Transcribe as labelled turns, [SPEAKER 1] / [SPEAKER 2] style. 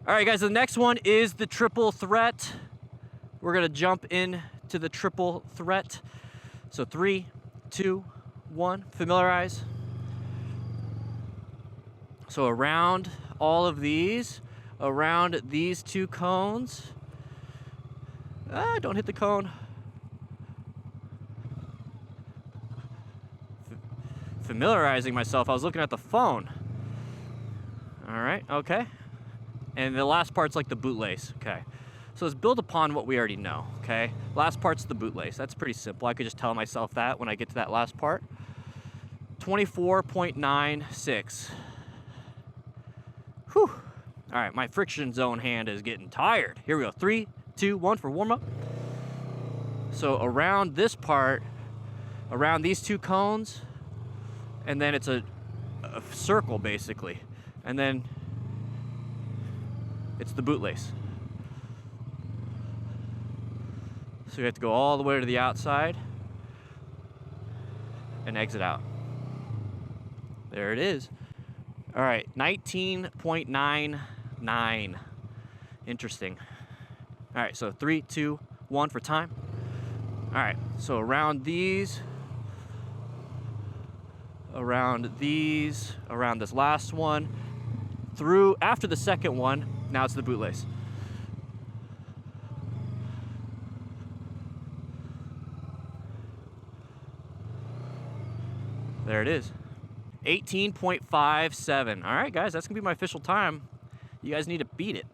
[SPEAKER 1] All right, guys, the next one is the triple threat. We're gonna jump into the triple threat. So 3, 2, 1, familiarize. So around all of these, around these 2 cones. Don't hit the cone. Familiarizing myself, I was looking at the phone. All right, okay. And the last part's like the bootlace, okay. So let's build upon what we already know, okay? Last part's the bootlace. That's pretty simple. I could just tell myself that when I get to that last part. 24.96. Whew. All right, my friction zone hand is getting tired. Here we go. 3, 2, 1 for warm up. So around this part, around these 2 cones, and then it's a circle basically. And then it's the bootlace. So you have to go all the way to the outside and exit out. There it is. All right, 19.99. Interesting. All right, so 3, 2, 1 for time. All right, so around these, around this last one, through after the second one, now it's the bootlace. There it is. 18.57. All right, guys, that's gonna be my official time. You guys need to beat it.